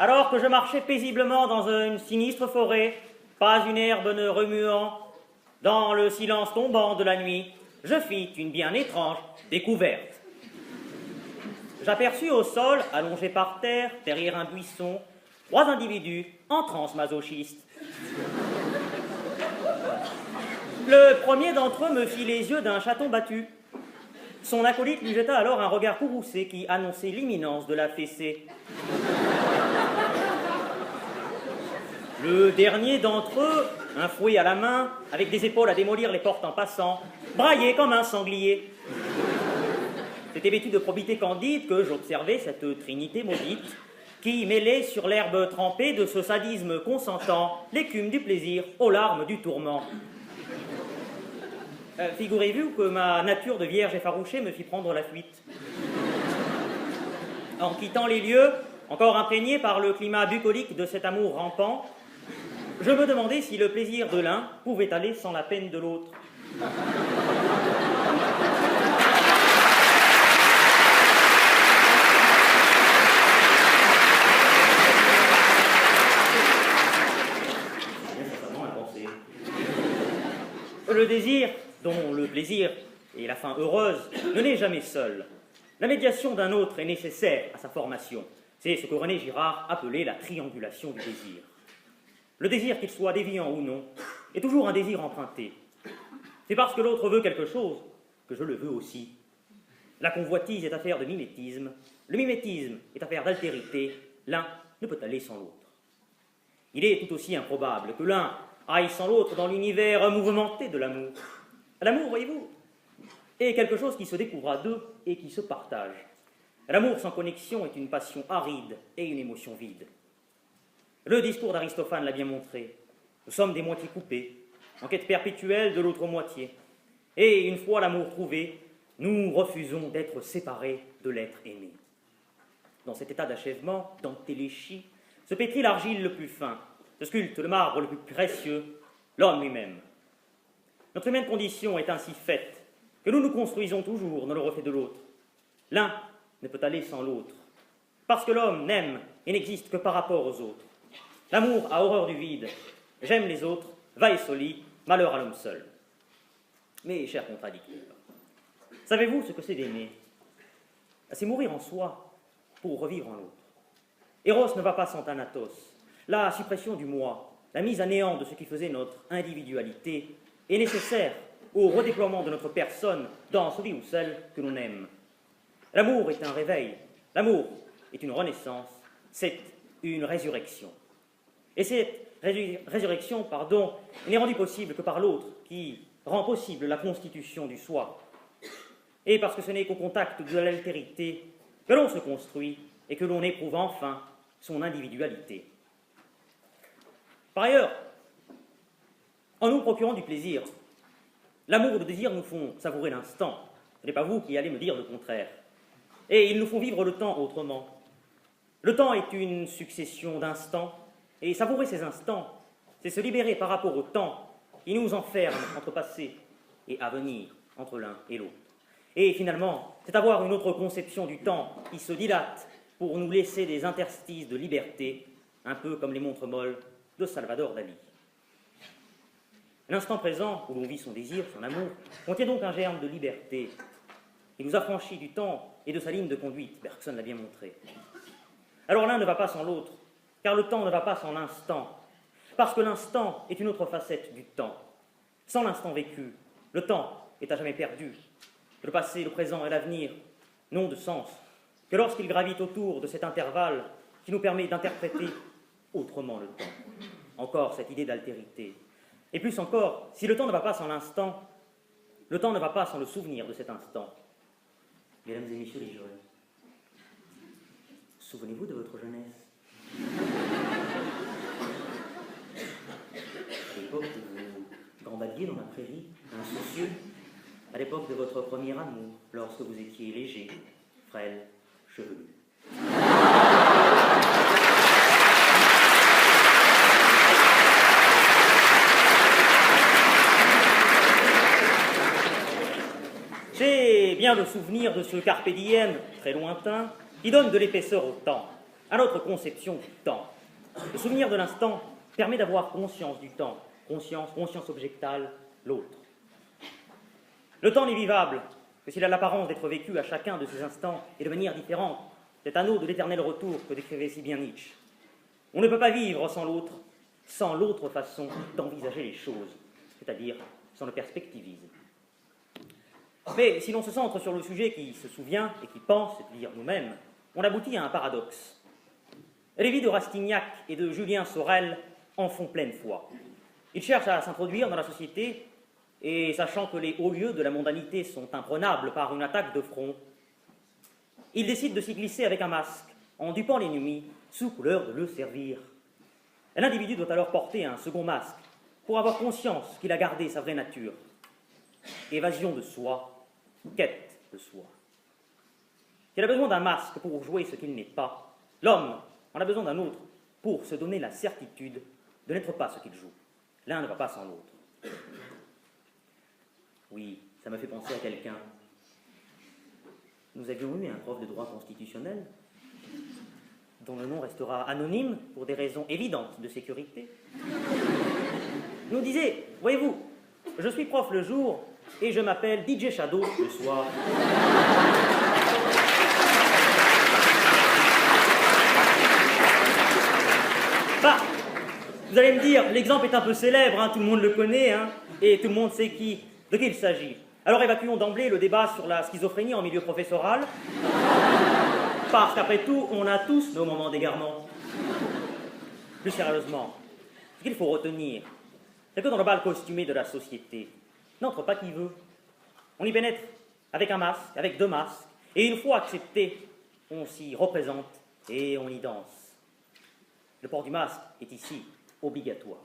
Alors que je marchais paisiblement dans une sinistre forêt, pas une herbe ne remuant, dans le silence tombant de la nuit, je fis une bien étrange découverte. J'aperçus au sol, allongé par terre, derrière un buisson, 3 individus en transe masochiste. Le premier d'entre eux me fit les yeux d'un chaton battu. Son acolyte lui jeta alors un regard courroucé qui annonçait l'imminence de la fessée. Le dernier d'entre eux, un fouet à la main, avec des épaules à démolir les portes en passant, braillait comme un sanglier. C'était vêtu de probité candide que j'observais cette trinité maudite qui mêlait sur l'herbe trempée de ce sadisme consentant l'écume du plaisir aux larmes du tourment. Figurez-vous que ma nature de vierge effarouchée me fit prendre la fuite. En quittant les lieux, encore imprégné par le climat bucolique de cet amour rampant, je me demandais si le plaisir de l'un pouvait aller sans la peine de l'autre. Le désir, dont le plaisir et la fin heureuse, ne naît jamais seul. La médiation d'un autre est nécessaire à sa formation. C'est ce que René Girard appelait la triangulation du désir. Le désir, qu'il soit déviant ou non, est toujours un désir emprunté. C'est parce que l'autre veut quelque chose que je le veux aussi. La convoitise est affaire de mimétisme, le mimétisme est affaire d'altérité, l'un ne peut aller sans l'autre. Il est tout aussi improbable que l'un aille sans l'autre dans l'univers mouvementé de l'amour. L'amour, voyez-vous, est quelque chose qui se découvre à deux et qui se partage. L'amour sans connexion est une passion aride et une émotion vide. Le discours d'Aristophane l'a bien montré. Nous sommes des moitiés coupées, en quête perpétuelle de l'autre moitié. Et une fois l'amour trouvé, nous refusons d'être séparés de l'être aimé. Dans cet état d'achèvement, dans Téléchie, se pétrit l'argile le plus fin, se sculpte le marbre le plus précieux, l'homme lui-même. Notre humaine condition est ainsi faite que nous nous construisons toujours dans le reflet de l'autre. L'un ne peut aller sans l'autre, parce que l'homme n'aime et n'existe que par rapport aux autres. L'amour a horreur du vide. J'aime les autres, vae soli, malheur à l'homme seul. Mes chers contradicteurs, savez-vous ce que c'est d'aimer? C'est mourir en soi pour revivre en l'autre. Eros ne va pas sans Thanatos. La suppression du moi, la mise à néant de ce qui faisait notre individualité est nécessaire au redéploiement de notre personne dans celui ou celle que l'on aime. L'amour est un réveil, l'amour est une renaissance, c'est une résurrection. Et cette résurrection, n'est rendue possible que par l'autre qui rend possible la constitution du soi. Et parce que ce n'est qu'au contact de l'altérité que l'on se construit et que l'on éprouve enfin son individualité. Par ailleurs, en nous procurant du plaisir, l'amour et le désir nous font savourer l'instant. Ce n'est pas vous qui allez me dire le contraire. Et ils nous font vivre le temps autrement. Le temps est une succession d'instants, et savourer ces instants, c'est se libérer par rapport au temps qui nous enferme entre passé et avenir, entre l'un et l'autre. Et finalement, c'est avoir une autre conception du temps qui se dilate pour nous laisser des interstices de liberté, un peu comme les montres molles de Salvador Dali. L'instant présent, où l'on vit son désir, son amour, contient donc un germe de liberté. Il nous affranchit du temps et de sa ligne de conduite, Bergson l'a bien montré. Alors l'un ne va pas sans l'autre, car le temps ne va pas sans l'instant, parce que l'instant est une autre facette du temps. Sans l'instant vécu, le temps est à jamais perdu. Le passé, le présent et l'avenir n'ont de sens que lorsqu'ils gravitent autour de cet intervalle qui nous permet d'interpréter autrement le temps. Encore cette idée d'altérité. Et plus encore, si le temps ne va pas sans l'instant, le temps ne va pas sans le souvenir de cet instant. Mesdames et messieurs les jeunes, souvenez-vous de votre jeunesse. À l'époque où vous gambadiez dans la prairie, insoucieux, à l'époque de votre premier amour, lorsque vous étiez léger, frêle, chevelu. J'ai bien le souvenir de ce carpe diem très lointain qui donne de l'épaisseur au temps, à notre conception du temps. Le souvenir de l'instant permet d'avoir conscience du temps, conscience objectale, l'autre. Le temps n'est vivable que s'il a l'apparence d'être vécu à chacun de ces instants et de manière différente, cet anneau de l'éternel retour que décrivait si bien Nietzsche. On ne peut pas vivre sans l'autre façon d'envisager les choses, c'est-à-dire sans le perspectivisme. Mais si l'on se centre sur le sujet qui se souvient et qui pense, c'est-à-dire nous-mêmes, on aboutit à un paradoxe. Les vies de Rastignac et de Julien Sorel en font pleine foi. Ils cherchent à s'introduire dans la société et, sachant que les hauts lieux de la mondanité sont imprenables par une attaque de front, ils décident de s'y glisser avec un masque, en dupant l'ennemi, sous couleur de le servir. L'individu doit alors porter un second masque, pour avoir conscience qu'il a gardé sa vraie nature. Évasion de soi, quête de soi. S'il a besoin d'un masque pour jouer ce qu'il n'est pas, l'homme en a besoin d'un autre pour se donner la certitude de n'être pas ce qu'il joue. L'un ne va pas sans l'autre. Oui, ça me fait penser à quelqu'un. Nous avions eu un prof de droit constitutionnel dont le nom restera anonyme pour des raisons évidentes de sécurité. Nous disait, voyez-vous, je suis prof le jour et je m'appelle DJ Shadow le soir. Bah, vous allez me dire, l'exemple est un peu célèbre, hein, tout le monde le connaît, hein, et tout le monde sait de qui il s'agit. Alors évacuons d'emblée le débat sur la schizophrénie en milieu professoral, parce qu'après tout, on a tous nos moments d'égarement. Plus sérieusement, ce qu'il faut retenir, c'est que dans le bal costumé de la société, n'entre pas qui veut. On y pénètre avec un masque, avec deux masques, et une fois accepté, on s'y représente et on y danse. Le port du masque est ici obligatoire.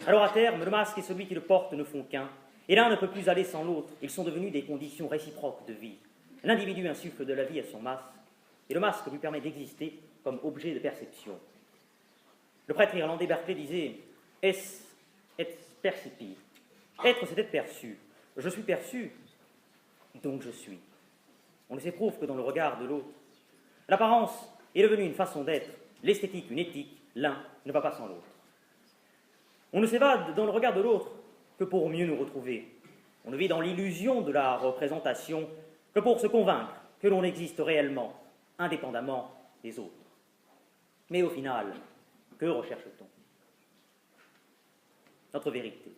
Alors à terme, le masque et celui qui le porte ne font qu'un, et l'un ne peut plus aller sans l'autre. Ils sont devenus des conditions réciproques de vie. L'individu insuffle de la vie à son masque, et le masque lui permet d'exister comme objet de perception. Le prêtre irlandais Berkeley disait « Es et percipi ». Être, c'est être perçu. Je suis perçu, donc je suis. On ne s'éprouve que dans le regard de l'autre. L'apparence est devenue une façon d'être, l'esthétique une éthique, l'un ne va pas sans l'autre. On ne s'évade dans le regard de l'autre que pour mieux nous retrouver. On ne vit dans l'illusion de la représentation que pour se convaincre que l'on existe réellement, indépendamment des autres. Mais au final, que recherche-t-on? Notre vérité.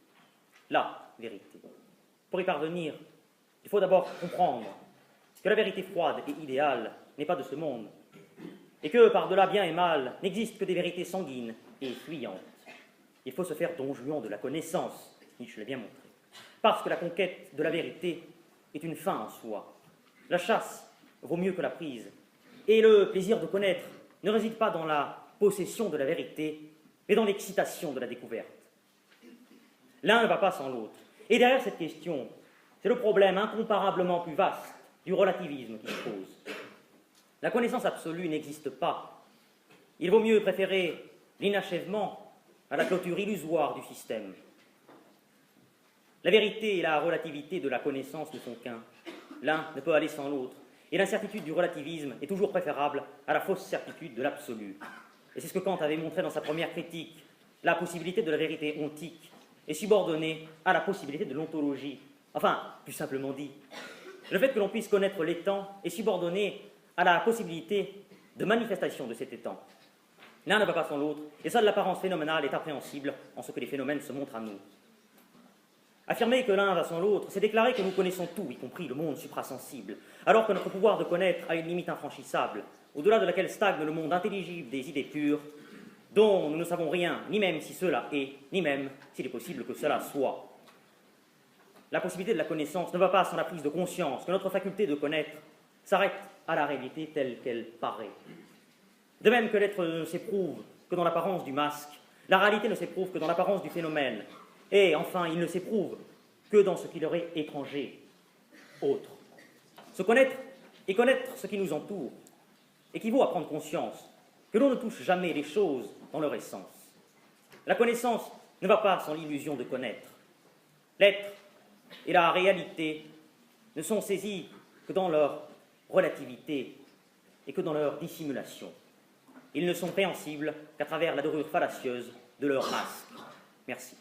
La vérité. Pour y parvenir, il faut d'abord comprendre que la vérité froide et idéale n'est pas de ce monde, et que, par-delà bien et mal, n'existent que des vérités sanguines et fuyantes. Il faut se faire don Juan de la connaissance, Nietzsche l'a bien montré, parce que la conquête de la vérité est une fin en soi. La chasse vaut mieux que la prise, et le plaisir de connaître ne réside pas dans la possession de la vérité, mais dans l'excitation de la découverte. L'un ne va pas sans l'autre. Et derrière cette question, c'est le problème incomparablement plus vaste du relativisme qui se pose. La connaissance absolue n'existe pas. Il vaut mieux préférer l'inachèvement à la clôture illusoire du système. La vérité et la relativité de la connaissance ne sont qu'un. L'un ne peut aller sans l'autre. Et l'incertitude du relativisme est toujours préférable à la fausse certitude de l'absolu. Et c'est ce que Kant avait montré dans sa première critique. La possibilité de la vérité ontique est subordonnée à la possibilité de l'ontologie. Enfin, plus simplement dit, le fait que l'on puisse connaître l'étang est subordonné à la possibilité de manifestation de cet étang. L'un ne va pas sans l'autre, et seule l'apparence phénoménale est appréhensible en ce que les phénomènes se montrent à nous. Affirmer que l'un va sans l'autre, c'est déclarer que nous connaissons tout, y compris le monde suprasensible, alors que notre pouvoir de connaître a une limite infranchissable, au-delà de laquelle stagne le monde intelligible des idées pures, dont nous ne savons rien, ni même si cela est, ni même s'il est possible que cela soit. La possibilité de la connaissance ne va pas sans la prise de conscience que notre faculté de connaître s'arrête à la réalité telle qu'elle paraît. De même que l'être ne s'éprouve que dans l'apparence du masque, la réalité ne s'éprouve que dans l'apparence du phénomène, et enfin, il ne s'éprouve que dans ce qui leur est étranger, autre. Se connaître et connaître ce qui nous entoure équivaut à prendre conscience que l'on ne touche jamais les choses dans leur essence. La connaissance ne va pas sans l'illusion de connaître. L'être et la réalité ne sont saisis que dans leur relativité et que dans leur dissimulation. Ils ne sont préhensibles qu'à travers la dorure fallacieuse de leur masque. Merci.